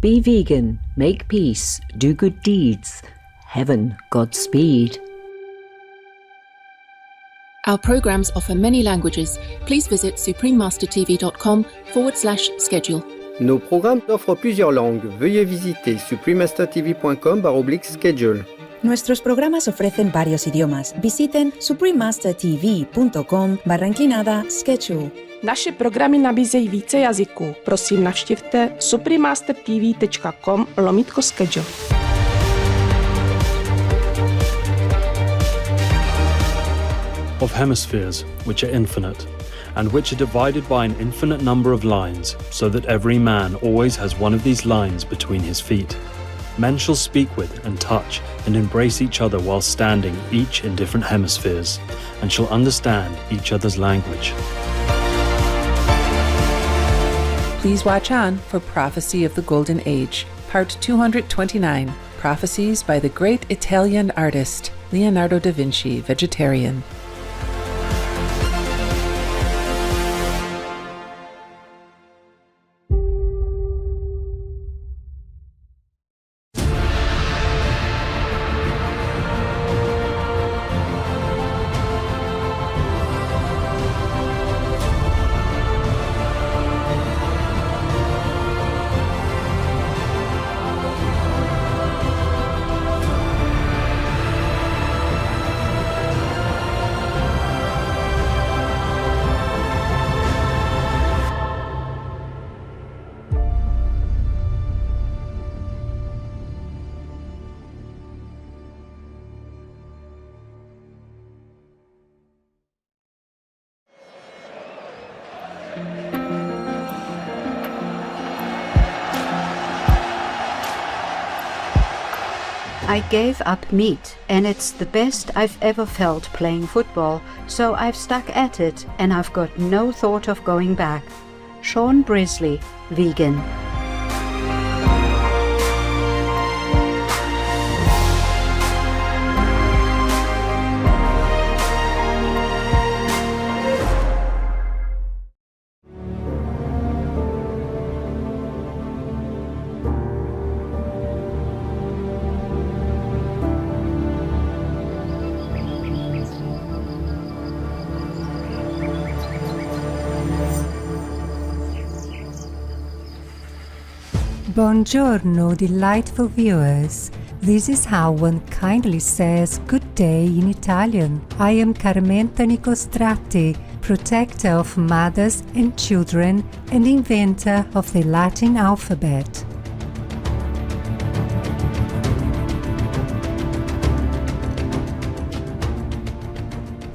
Be vegan, make peace, do good deeds. Heaven, Godspeed. Our programs offer many languages. Please visit suprememastertv.com/schedule. Nos programmes offrent plusieurs langues. Veuillez visiter suprememastertv.com/schedule. Nuestros programas ofrecen varios idiomas. Visiten suprememastertv.com/schedule. Naše programy nabízejí více jazyků. Prosím, navštivte suprememastertv.com/schedule. Of hemispheres, which are infinite, and which are divided by an infinite number of lines, so that every man always has one of these lines between his feet. Men shall speak with and touch and embrace each other while standing each in different hemispheres, and shall understand each other's language. Please watch on for Prophecy of the Golden Age, Part 229, Prophecies by the Great Italian Artist, Leonardo da Vinci, Vegetarian. I gave up meat, and it's the best I've ever felt playing football, so I've stuck at it, and I've got no thought of going back. Sean Brisley, vegan. Buongiorno, delightful viewers. This is how one kindly says good day in Italian. I am Carmenta Nicostratti, protector of mothers and children and inventor of the Latin alphabet.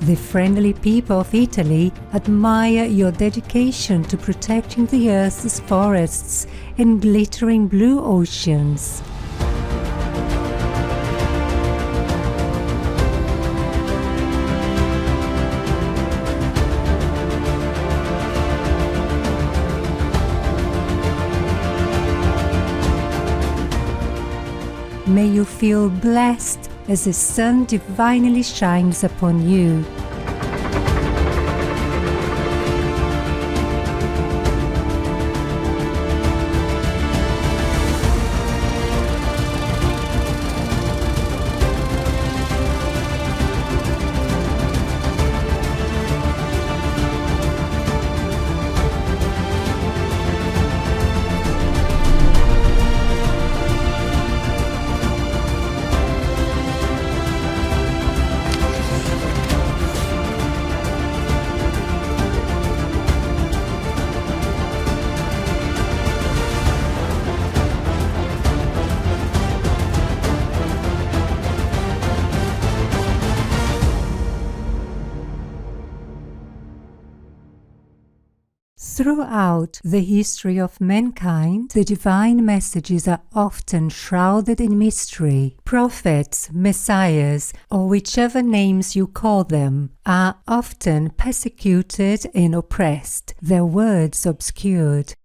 The friendly people of Italy admire your dedication to protecting the Earth's forests and glittering blue oceans. May you feel blessed as the sun divinely shines upon you. Throughout the history of mankind, the divine messages are often shrouded in mystery. Prophets, messiahs, or whichever names you call them, are often persecuted and oppressed, their words obscured.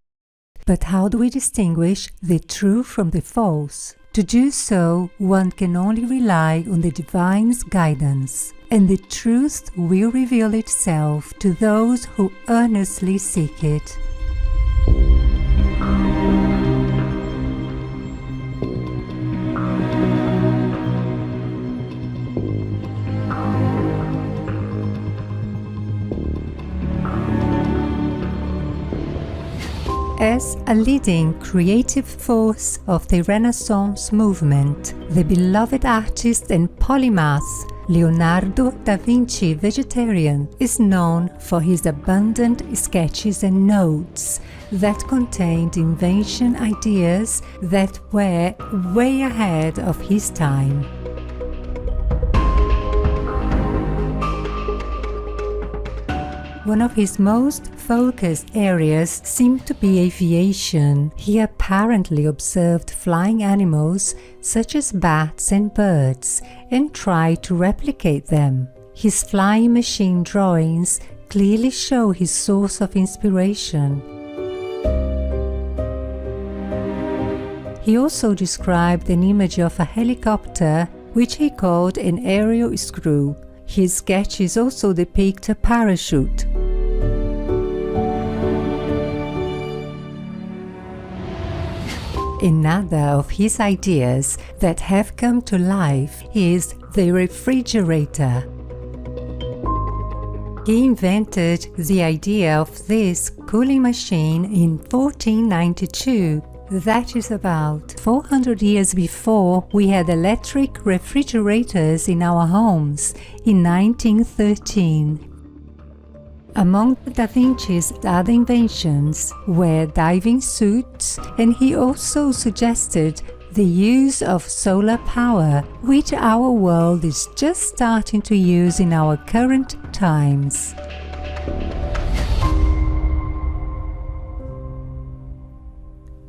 But how do we distinguish the true from the false? To do so, one can only rely on the divine's guidance, and the truth will reveal itself to those who earnestly seek it. as a leading creative force of the Renaissance movement. The beloved artist and polymath Leonardo da Vinci, vegetarian, is known for his abundant sketches and notes that contained invention ideas that were way ahead of his time. One of his most focused areas seemed to be aviation. He apparently observed flying animals such as bats and birds and tried to replicate them. His flying machine drawings clearly show his source of inspiration. He also described an image of a helicopter which he called an aerial screw. His sketches also depict a parachute. Another of his ideas that have come to life is the refrigerator. He invented the idea of this cooling machine in 1492. That is about 400 years before we had electric refrigerators in our homes in 1913. Among Da Vinci's other inventions were diving suits, and he also suggested the use of solar power, which our world is just starting to use in our current times.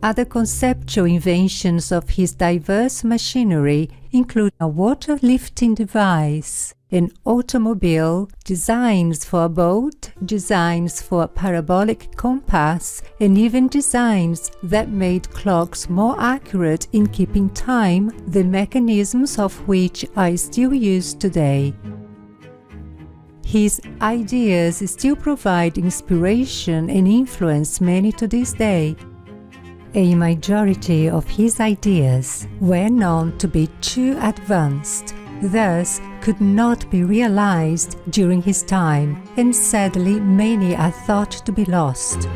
Other conceptual inventions of his diverse machinery include a water lifting device, an automobile, designs for a boat, designs for a parabolic compass, and even designs that made clocks more accurate in keeping time, the mechanisms of which are still used today. His ideas still provide inspiration and influence many to this day. A majority of his ideas were known to be too advanced, thus could not be realized during his time, and sadly many are thought to be lost.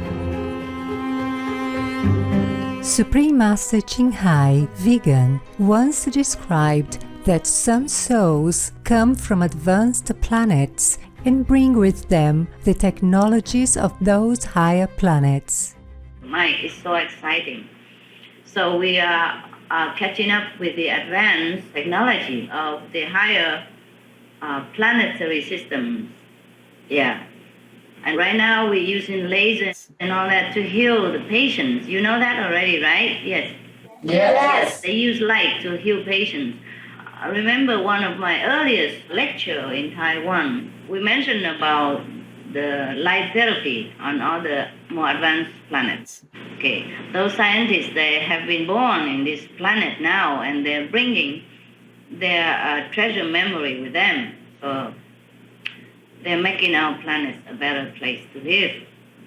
Supreme Master Qinghai, vegan, once described that some souls come from advanced planets and bring with them the technologies of those higher planets. Mind is so exciting. So we are catching up with the advanced technology of the higher planetary systems. Yeah. And right now we're using lasers and all that to heal the patients. You know that already, right? Yes. Yes. They use light to heal patients. I remember one of my earliest lecture in Taiwan, we mentioned about the light therapy on all the more advanced planets. Okay, those scientists, they have been born in this planet now, and they're bringing their treasure memory with them. So they're making our planet a better place to live,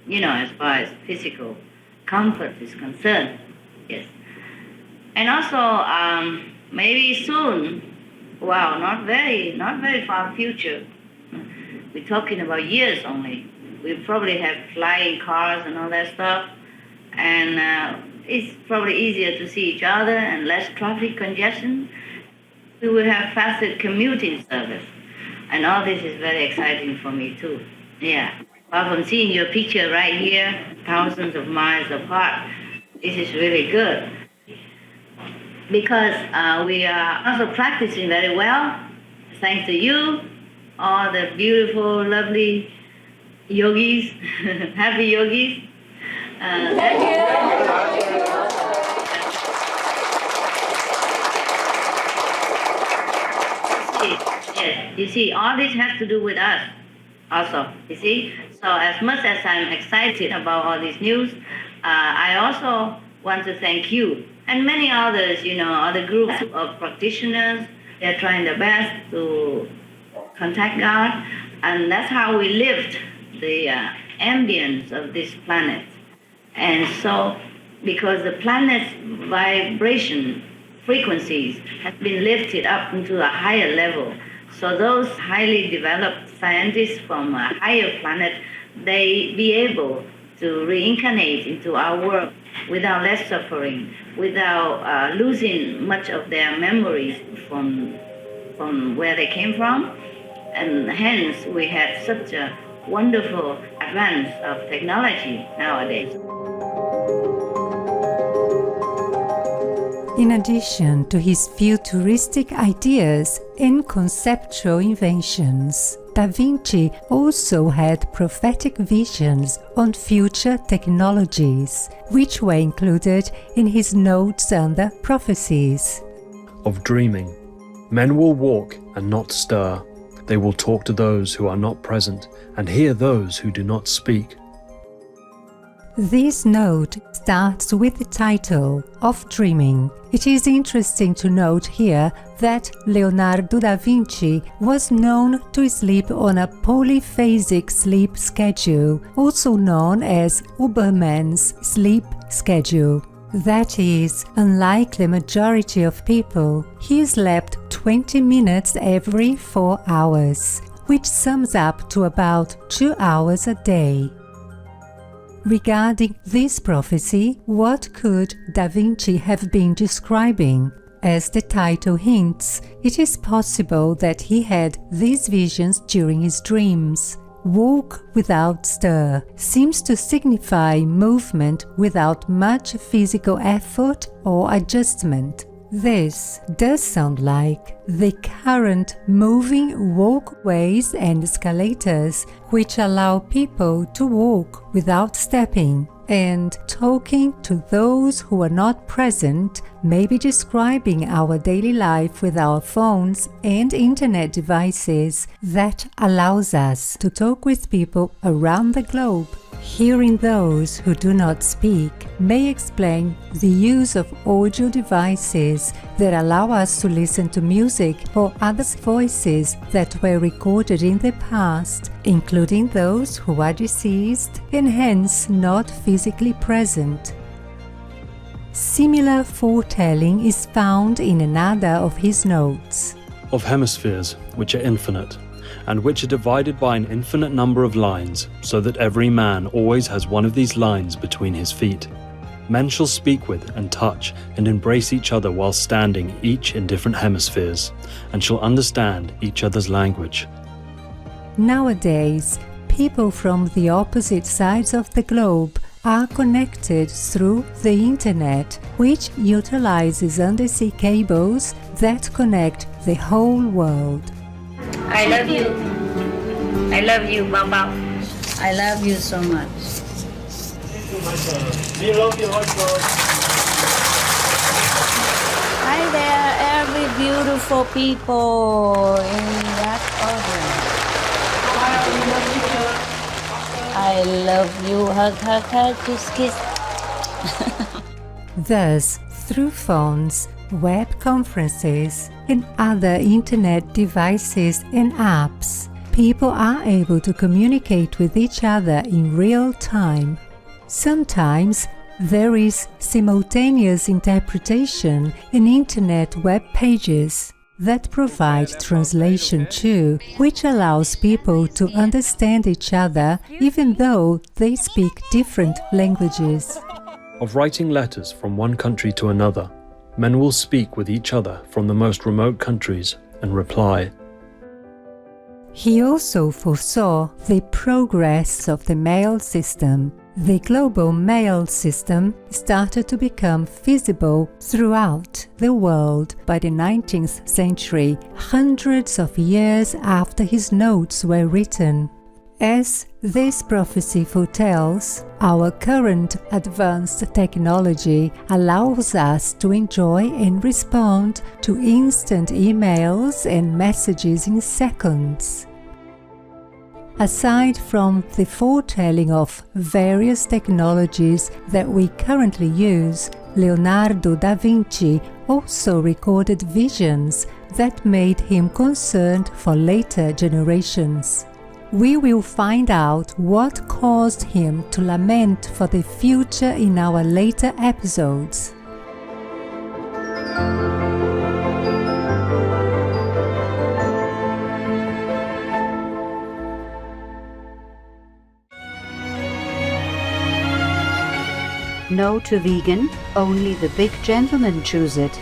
you know, as far as physical comfort is concerned. Yes. And also, maybe soon, wow, not very far future, we're talking about years only, we'll probably have flying cars and all that stuff, and it's probably easier to see each other and less traffic congestion. We will have faster commuting service, and all this is very exciting for me too. Yeah, apart from seeing your picture right here, thousands of miles apart, this is really good. Because we are also practicing very well, thanks to you, all the beautiful, lovely yogis, happy yogis. You see, all this has to do with us also, you see. So as much as I'm excited about all this news, I also want to thank you and many others, you know, other groups of practitioners. They're trying their best to contact God, and that's how we lift the ambience of this planet. And so, because the planet's vibration frequencies have been lifted up into a higher level, so those highly developed scientists from a higher planet, they be able to reincarnate into our world without less suffering, without losing much of their memories from where they came from. And hence we have such a wonderful advance of technology nowadays. In addition to his futuristic ideas and conceptual inventions, Da Vinci also had prophetic visions on future technologies, which were included in his notes under prophecies. Of dreaming, men will walk and not stir. They will talk to those who are not present and hear those who do not speak. This note starts with the title of Dreaming. It is interesting to note here that Leonardo da Vinci was known to sleep on a polyphasic sleep schedule, also known as Uberman's sleep schedule. That is, unlike the majority of people, he slept 20 minutes every 4 hours, which sums up to about 2 hours a day. Regarding this prophecy, what could Da Vinci have been describing? As the title hints, it is possible that he had these visions during his dreams. Walk without stir seems to signify movement without much physical effort or adjustment. This does sound like the current moving walkways and escalators, which allow people to walk without stepping, and talking to those who are not present may be describing our daily life with our phones and internet devices that allows us to talk with people around the globe. Hearing those who do not speak may explain the use of audio devices that allow us to listen to music or others' voices that were recorded in the past, including those who are deceased and hence not physically present. Similar foretelling is found in another of his notes. Of hemispheres, which are infinite, and which are divided by an infinite number of lines, so that every man always has one of these lines between his feet. Men shall speak with and touch and embrace each other while standing each in different hemispheres, and shall understand each other's language. Nowadays, people from the opposite sides of the globe are connected through the internet, which utilizes undersea cables that connect the whole world. I love you. I love you, Baba. I love you so much. We love you also. Hi there, every beautiful people in that audience. I love you. Hug, hug, hug, kiss, kiss. Thus, through phones, web conferences, and other internet devices and apps, people are able to communicate with each other in real time. Sometimes there is simultaneous interpretation in internet web pages that provide translation too, which allows people to understand each other even though they speak different languages. Of writing letters from one country to another, men will speak with each other from the most remote countries and reply. He also foresaw the progress of the mail system. The global mail system started to become feasible throughout the world by the 19th century, hundreds of years after his notes were written. As this prophecy foretells, our current advanced technology allows us to enjoy and respond to instant emails and messages in seconds. Aside from the foretelling of various technologies that we currently use, Leonardo da Vinci also recorded visions that made him concerned for later generations. We will find out what caused him to lament for the future in our later episodes. No to vegan, only the big gentlemen choose it.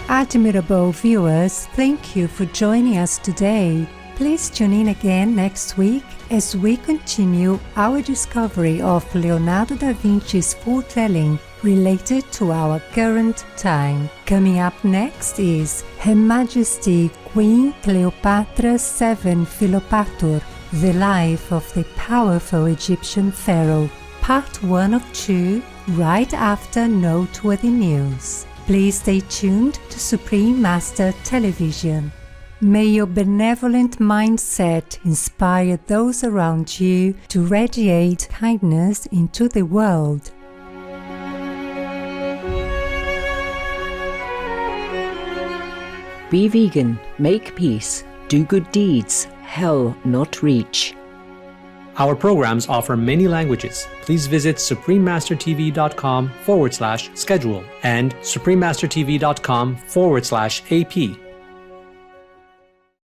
Admirable viewers, thank you for joining us today. Please tune in again next week as we continue our discovery of Leonardo da Vinci's foretelling related to our current time. Coming up next is Her Majesty Queen Cleopatra VII Philopator, the life of the powerful Egyptian pharaoh, part 1 of 2, right after Noteworthy News. Please stay tuned to Supreme Master Television. May your benevolent mindset inspire those around you to radiate kindness into the world. Be vegan, make peace, do good deeds, hell not reach. Our programs offer many languages. Please visit suprememastertv.com/schedule and suprememastertv.com/AP